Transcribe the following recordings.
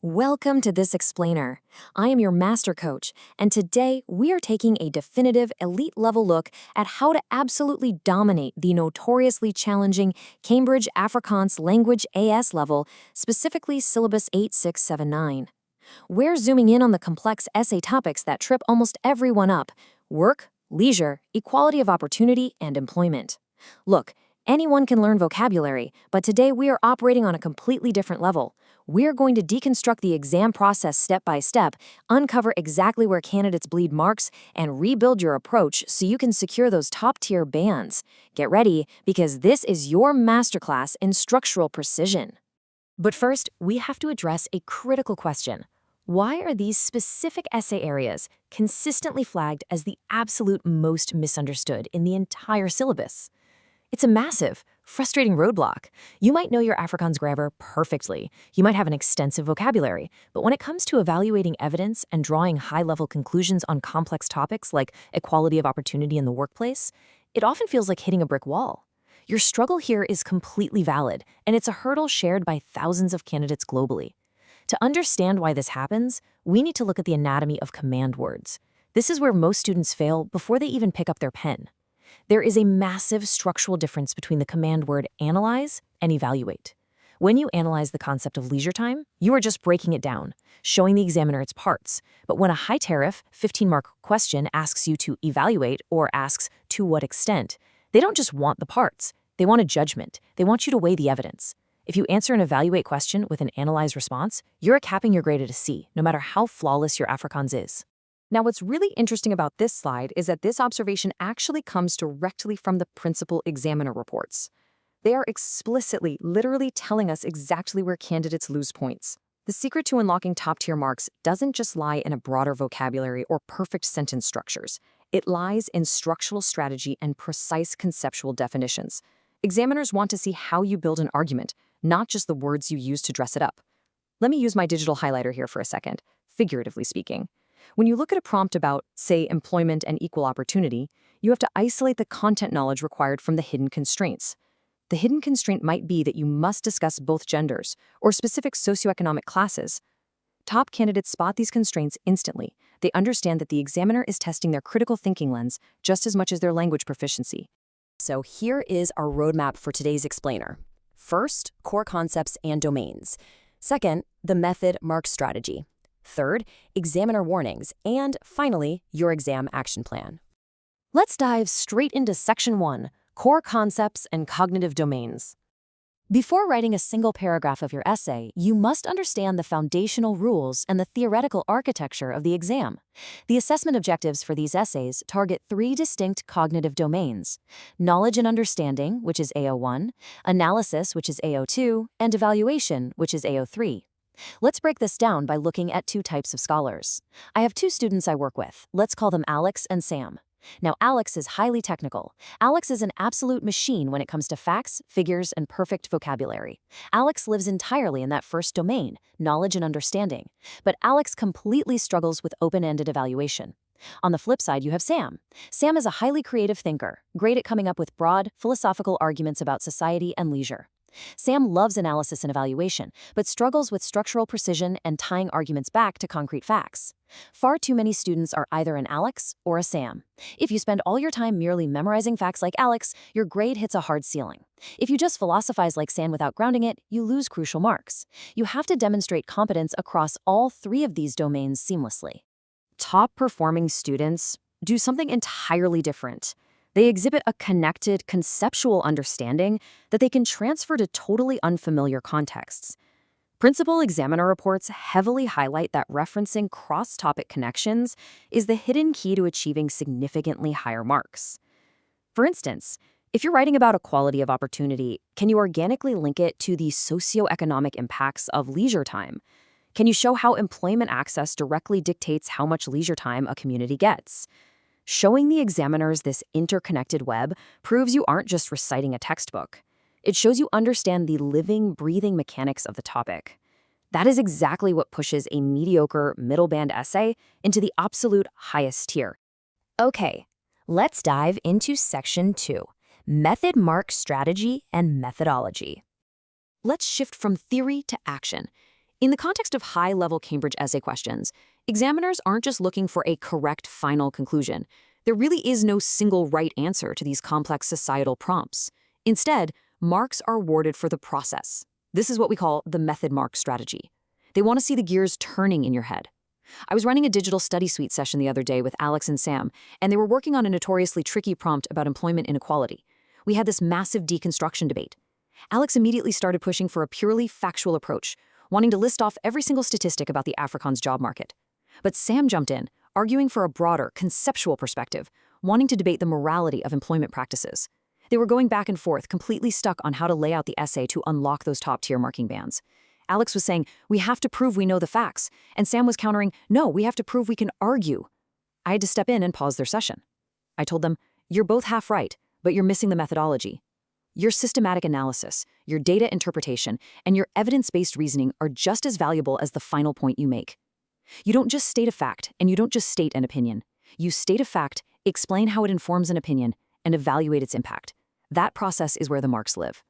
Welcome to This Explainer. I am your master coach, and today we are taking a definitive elite level look at how to absolutely dominate the notoriously challenging Cambridge Afrikaans Language AS level, specifically Syllabus 8679. We're zooming in on the complex essay topics that trip almost everyone up: work, leisure, equality of opportunity, and employment. Look, anyone can learn vocabulary, but today we are operating on a completely different level. We're going to deconstruct the exam process step by step, uncover exactly where candidates bleed marks, and rebuild your approach so you can secure those top-tier bands. Get ready, because this is your masterclass in structural precision. But first, we have to address a critical question. Why are these specific essay areas consistently flagged as the absolute most misunderstood in the entire syllabus? It's a massive, frustrating roadblock. You might know your Afrikaans grammar perfectly. You might have an extensive vocabulary. But when it comes to evaluating evidence and drawing high-level conclusions on complex topics like equality of opportunity in the workplace, it often feels like hitting a brick wall. Your struggle here is completely valid, and it's a hurdle shared by thousands of candidates globally. To understand why this happens, we need to look at the anatomy of command words. This is where most students fail before they even pick up their pen. There is a massive structural difference between the command word analyze and evaluate. When you analyze the concept of leisure time, you are just breaking it down, showing the examiner its parts. But when a high-tariff, 15-mark question asks you to evaluate or asks to what extent, they don't just want the parts. They want a judgment. They want you to weigh the evidence. If you answer an evaluate question with an analyze response, you're capping your grade at a C, no matter how flawless your Afrikaans is. Now, what's really interesting about this slide is that this observation actually comes directly from the principal examiner reports. They are explicitly, literally telling us exactly where candidates lose points. The secret to unlocking top-tier marks doesn't just lie in a broader vocabulary or perfect sentence structures. It lies in structural strategy and precise conceptual definitions. Examiners want to see how you build an argument, not just the words you use to dress it up. Let me use my digital highlighter here for a second, figuratively speaking. When you look at a prompt about, say, employment and equal opportunity, you have to isolate the content knowledge required from the hidden constraints. The hidden constraint might be that you must discuss both genders or specific socioeconomic classes. Top candidates spot these constraints instantly. They understand that the examiner is testing their critical thinking lens just as much as their language proficiency. So here is our roadmap for today's explainer. First, core concepts and domains. Second, the method mark strategy. Third, examiner warnings. And finally, your exam action plan. Let's dive straight into Section 1, Core Concepts and Cognitive Domains. Before writing a single paragraph of your essay, you must understand the foundational rules and the theoretical architecture of the exam. The assessment objectives for these essays target 3 distinct cognitive domains: knowledge and understanding, which is AO1, analysis, which is AO2, and evaluation, which is AO3. Let's break this down by looking at 2 types of scholars. I have 2 students I work with. Let's call them Alex and Sam. Now, Alex is highly technical. Alex is an absolute machine when it comes to facts, figures, and perfect vocabulary. Alex lives entirely in that first domain, knowledge and understanding. But Alex completely struggles with open-ended evaluation. On the flip side, you have Sam. Sam is a highly creative thinker, great at coming up with broad, philosophical arguments about society and leisure. Sam loves analysis and evaluation, but struggles with structural precision and tying arguments back to concrete facts. Far too many students are either an Alex or a Sam. If you spend all your time merely memorizing facts like Alex, your grade hits a hard ceiling. If you just philosophize like Sam without grounding it, you lose crucial marks. You have to demonstrate competence across all 3 of these domains seamlessly. Top-performing students do something entirely different. They exhibit a connected, conceptual understanding that they can transfer to totally unfamiliar contexts. Principal examiner reports heavily highlight that referencing cross-topic connections is the hidden key to achieving significantly higher marks. For instance, if you're writing about equality of opportunity, can you organically link it to the socioeconomic impacts of leisure time? Can you show how employment access directly dictates how much leisure time a community gets? Showing the examiners this interconnected web proves you aren't just reciting a textbook. It shows you understand the living, breathing mechanics of the topic. That is exactly what pushes a mediocre middle band essay into the absolute highest tier. Okay, let's dive into Section 2, Method Mark Strategy and Methodology. Let's shift from theory to action. In the context of high-level Cambridge essay questions, examiners aren't just looking for a correct final conclusion. There really is no single right answer to these complex societal prompts. Instead, marks are awarded for the process. This is what we call the method mark strategy. They want to see the gears turning in your head. I was running a digital study suite session the other day with Alex and Sam, and they were working on a notoriously tricky prompt about employment inequality. We had this massive deconstruction debate. Alex immediately started pushing for a purely factual approach, wanting to list off every single statistic about the Afrikaans job market. But Sam jumped in, arguing for a broader, conceptual perspective, wanting to debate the morality of employment practices. They were going back and forth, completely stuck on how to lay out the essay to unlock those top-tier marking bands. Alex was saying, we have to prove we know the facts, and Sam was countering, no, we have to prove we can argue. I had to step in and pause their session. I told them, you're both half right, but you're missing the methodology. Your systematic analysis, your data interpretation, and your evidence-based reasoning are just as valuable as the final point you make. You don't just state a fact, and you don't just state an opinion. You state a fact, explain how it informs an opinion, and evaluate its impact. That process is where the marks live.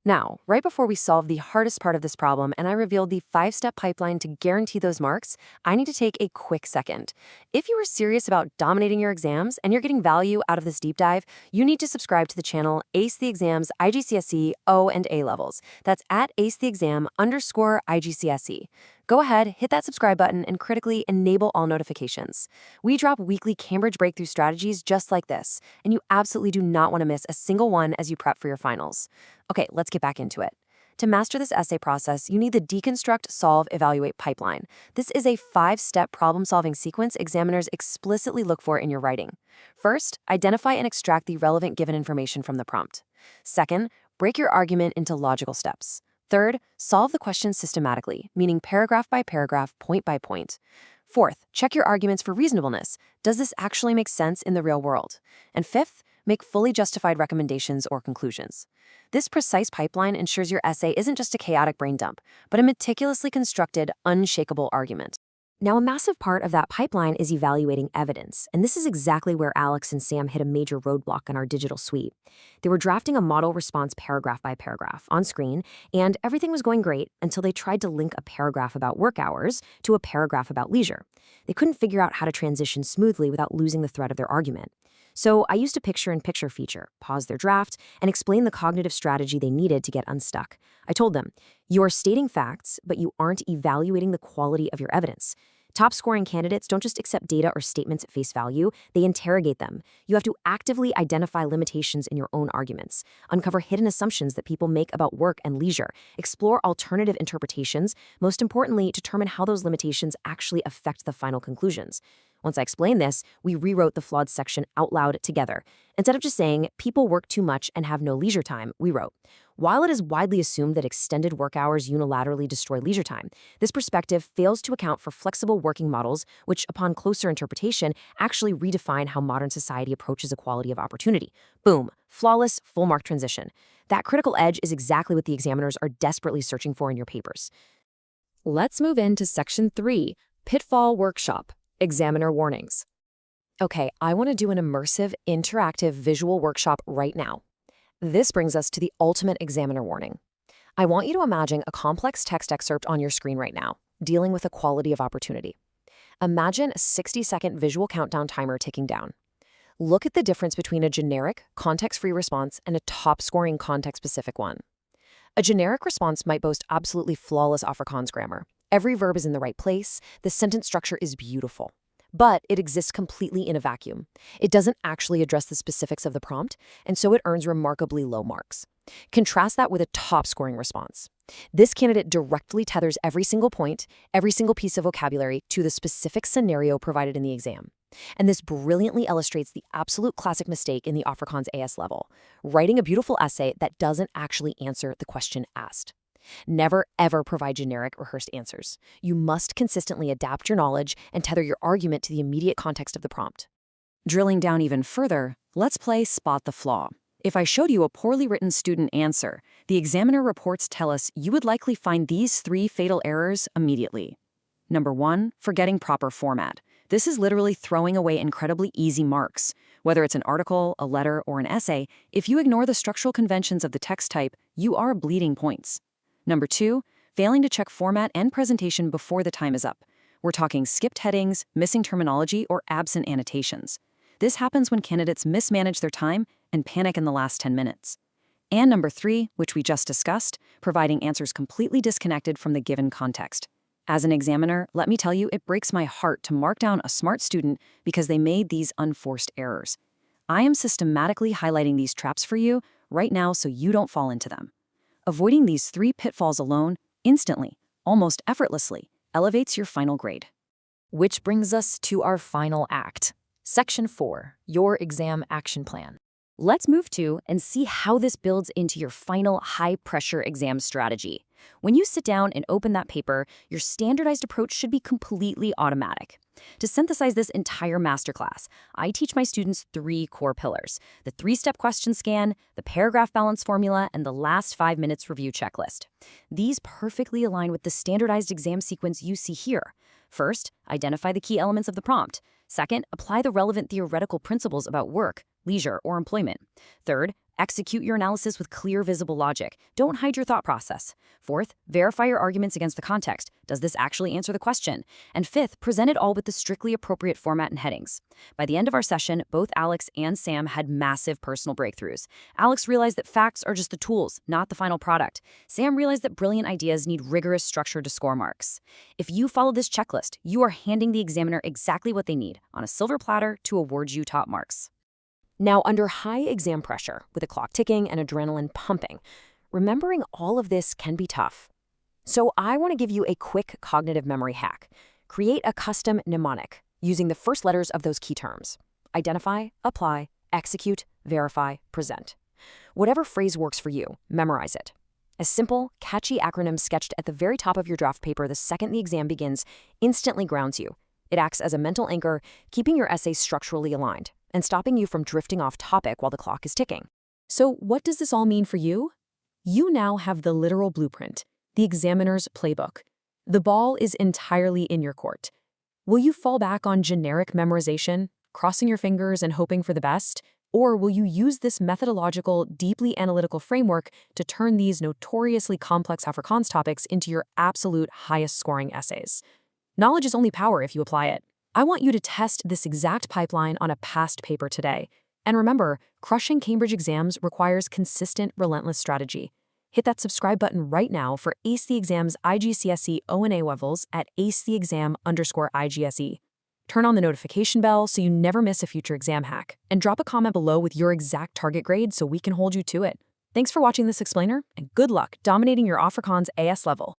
Now, right before we solve the hardest part of this problem and I revealed the 5-step pipeline to guarantee those marks, I need to take a quick second. If you are serious about dominating your exams and you're getting value out of this deep dive, you need to subscribe to the channel Ace the Exams IGCSE O and A levels. That's at acetheexam_IGCSE. Go ahead, hit that subscribe button, and critically enable all notifications. We drop weekly Cambridge breakthrough strategies just like this, and you absolutely do not want to miss a single one as you prep for your finals. Okay, let's get back into it. To master this essay process, you need the Deconstruct, Solve, Evaluate pipeline. This is a 5-step problem-solving sequence examiners explicitly look for in your writing. First, identify and extract the relevant given information from the prompt. Second, break your argument into logical steps. Third, solve the question systematically, meaning paragraph by paragraph, point by point. Fourth, check your arguments for reasonableness. Does this actually make sense in the real world? And fifth, make fully justified recommendations or conclusions. This precise pipeline ensures your essay isn't just a chaotic brain dump, but a meticulously constructed, unshakable argument. Now, a massive part of that pipeline is evaluating evidence, and this is exactly where Alex and Sam hit a major roadblock in our digital suite. They were drafting a model response paragraph by paragraph on screen, and everything was going great until they tried to link a paragraph about work hours to a paragraph about leisure. They couldn't figure out how to transition smoothly without losing the thread of their argument. So I used a picture-in-picture feature, paused their draft, and explained the cognitive strategy they needed to get unstuck. I told them, you're stating facts, but you aren't evaluating the quality of your evidence. Top-scoring candidates don't just accept data or statements at face value, they interrogate them. You have to actively identify limitations in your own arguments, uncover hidden assumptions that people make about work and leisure, explore alternative interpretations, most importantly, determine how those limitations actually affect the final conclusions. Once I explained this, we rewrote the flawed section out loud together. Instead of just saying, people work too much and have no leisure time, we wrote, while it is widely assumed that extended work hours unilaterally destroy leisure time, this perspective fails to account for flexible working models, which, upon closer interpretation, actually redefine how modern society approaches equality of opportunity. Boom, flawless, full-mark transition. That critical edge is exactly what the examiners are desperately searching for in your papers. Let's move into Section 3, Pitfall Workshop. Examiner warnings. Okay, I want to do an immersive, interactive visual workshop right now. This brings us to the ultimate examiner warning. I want you to imagine a complex text excerpt on your screen right now, dealing with equality of opportunity. Imagine a 60-second visual countdown timer ticking down. Look at the difference between a generic, context-free response and a top-scoring context-specific one. A generic response might boast absolutely flawless Afrikaans grammar. Every verb is in the right place, the sentence structure is beautiful. But it exists completely in a vacuum. It doesn't actually address the specifics of the prompt, and so it earns remarkably low marks. Contrast that with a top-scoring response. This candidate directly tethers every single point, every single piece of vocabulary to the specific scenario provided in the exam. And this brilliantly illustrates the absolute classic mistake in the Afrikaans AS level, writing a beautiful essay that doesn't actually answer the question asked. Never, ever provide generic, rehearsed answers. You must consistently adapt your knowledge and tether your argument to the immediate context of the prompt. Drilling down even further, let's play Spot the Flaw. If I showed you a poorly written student answer, the examiner reports tell us you would likely find these 3 fatal errors immediately. Number 1, forgetting proper format. This is literally throwing away incredibly easy marks. Whether it's an article, a letter, or an essay, if you ignore the structural conventions of the text type, you are bleeding points. Number 2, failing to check format and presentation before the time is up. We're talking skipped headings, missing terminology, or absent annotations. This happens when candidates mismanage their time and panic in the last 10 minutes. And number 3, which we just discussed, providing answers completely disconnected from the given context. As an examiner, let me tell you, it breaks my heart to mark down a smart student because they made these unforced errors. I am systematically highlighting these traps for you right now so you don't fall into them. Avoiding these 3 pitfalls alone, instantly, almost effortlessly, elevates your final grade. Which brings us to our final act. Section 4, your exam action plan. Let's move to and see how this builds into your final high-pressure exam strategy. When you sit down and open that paper, your standardized approach should be completely automatic. To synthesize this entire masterclass, I teach my students 3 core pillars: the 3-step question scan, the paragraph balance formula, and the last 5 minutes review checklist. These perfectly align with the standardized exam sequence you see here. First, identify the key elements of the prompt. Second, apply the relevant theoretical principles about work, leisure, or employment. Third, execute your analysis with clear, visible logic. Don't hide your thought process. Fourth, verify your arguments against the context. Does this actually answer the question? And fifth, present it all with the strictly appropriate format and headings. By the end of our session, both Alex and Sam had massive personal breakthroughs. Alex realized that facts are just the tools, not the final product. Sam realized that brilliant ideas need rigorous structure to score marks. If you follow this checklist, you are handing the examiner exactly what they need on a silver platter to award you top marks. Now, under high exam pressure, with the clock ticking and adrenaline pumping, remembering all of this can be tough. So I want to give you a quick cognitive memory hack. Create a custom mnemonic using the first letters of those key terms. Identify, apply, execute, verify, present. Whatever phrase works for you, memorize it. A simple, catchy acronym sketched at the very top of your draft paper the second the exam begins instantly grounds you. It acts as a mental anchor, keeping your essay structurally aligned and stopping you from drifting off topic while the clock is ticking. So what does this all mean for you? You now have the literal blueprint, the examiner's playbook. The ball is entirely in your court. Will you fall back on generic memorization, crossing your fingers and hoping for the best? Or will you use this methodological, deeply analytical framework to turn these notoriously complex Afrikaans topics into your absolute highest scoring essays? Knowledge is only power if you apply it. I want you to test this exact pipeline on a past paper today. And remember, crushing Cambridge exams requires consistent, relentless strategy. Hit that subscribe button right now for Ace the Exam's IGCSE O&A levels at acetheexam_IGSE. Turn on the notification bell so you never miss a future exam hack. And drop a comment below with your exact target grade so we can hold you to it. Thanks for watching this explainer, and good luck dominating your Afrikaans AS level.